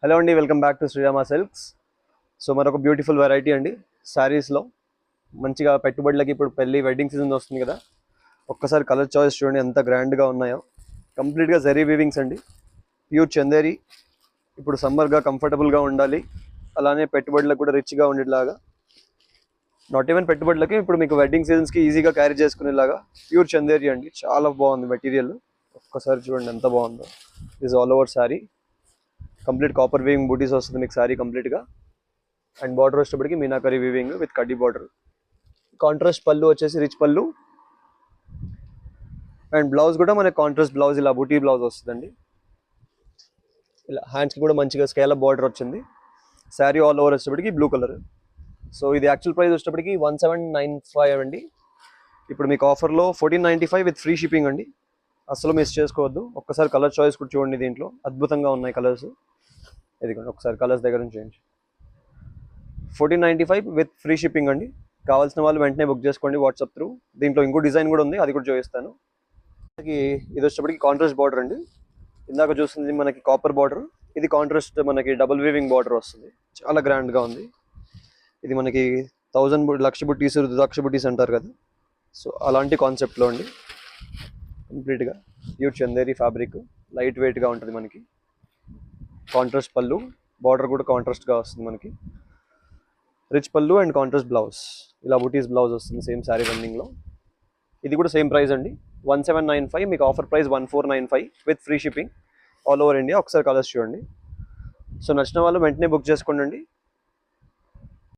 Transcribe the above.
Hello అండి, welcome back to Srirama silks. So మరొక beautiful variety అండి శారీస్లో. మంచిగా పెట్టుబడులకి ఇప్పుడు పెళ్ళి వెడ్డింగ్ సీజన్ వస్తుంది కదా, ఒక్కసారి కలర్ చాయిస్ చూడండి ఎంత గ్రాండ్గా ఉన్నాయో. కంప్లీట్గా జరీ వీవింగ్స్ అండి, ప్యూర్ చందేరి. ఇప్పుడు సమ్మర్గా కంఫర్టబుల్గా ఉండాలి, అలానే పెట్టుబడులకు కూడా రిచ్గా ఉండేలాగా. నాట్ ఈవెన్ పెట్టుబడులకి, ఇప్పుడు మీకు వెడ్డింగ్ సీజన్స్కి ఈజీగా క్యారీ చేసుకునేలాగా ప్యూర్ చందేరి అండి. చాలా బాగుంది మెటీరియల్, ఒక్కసారి చూడండి ఎంత బాగుందో. This all over sari complete copper weaving butis వస్తుంది మీకు శారీ కంప్లీట్గా. అండ్ బార్డర్ వచ్చేటప్పటికి meenakari weaving with kaddi border. Contrast పళ్ళు వచ్చేసి రిచ్ పళ్ళు. అండ్ బ్లౌజ్ కూడా మనకి కాంట్రాస్ట్ బ్లౌజ్, ఇలా బూటీ బ్లౌజ్ వస్తుందండి. ఇలా హ్యాండ్స్కి కూడా మంచిగా స్కేలప్ బార్డర్ వచ్చింది. శారీ ఆల్ ఓవర్ వచ్చేటప్పటికి బ్లూ కలర్. సో ఇది యాక్చువల్ ప్రైస్ వచ్చేటప్పటికి 1795 అండి. ఇప్పుడు మీకు ఆఫర్లో 1495 విత్ ఫ్రీ షిప్పింగ్ అండి. అసలు మిస్ చేసుకోవద్దు. ఒక్కసారి కలర్ చాయిస్ కూడా చూడండి, దీంట్లో అద్భుతంగా ఉన్నాయి కలర్స్. ఇదిగోండి ఒకసారి కలర్స్ దగ్గర నుంచి చేయండి. 1495 విత్ ఫ్రీ షిప్పింగ్ అండి. కావాల్సిన వాళ్ళు వెంటనే బుక్ చేసుకోండి వాట్సాప్ త్రూ. దీంట్లో ఇంకో డిజైన్ కూడా ఉంది, అది కూడా చూపిస్తాను. మనకి ఇది వచ్చేటప్పటికి కాంట్రాస్ట్ బార్డర్ అండి. ఇందాక చూస్తుంది మనకి కాపర్ బార్డర్, ఇది కాంట్రాస్ట్ మనకి డబుల్ వీవింగ్ బార్డర్ వస్తుంది. చాలా గ్రాండ్గా ఉంది. ఇది మనకి 1000 లక్ష బుట్టీస్, రుద్రాక్ష బుట్టీస్ అంటారు కదా, సో అలాంటి కాన్సెప్ట్లో అండి. కంప్లీట్గా ప్యూర్ చందేరి ఫ్యాబ్రిక్, లైట్ వెయిట్గా ఉంటుంది మనకి. కాంట్రాస్ట్ పళ్ళు, బార్డర్ కూడా కాంట్రాస్ట్గా వస్తుంది మనకి. రిచ్ పళ్ళు అండ్ కాంట్రాస్ట్ బ్లౌజ్, ఇలా బుటీస్ బ్లౌజ్ వస్తుంది సేమ్ శారీ రన్నింగ్లో. ఇది కూడా సేమ్ ప్రైస్ అండి, 1795. మీకు offer price 1495 with free shipping all over India. ఒకసారి కలర్స్ చూడండి. సో నచ్చిన వాళ్ళు వెంటనే బుక్ చేసుకోండి.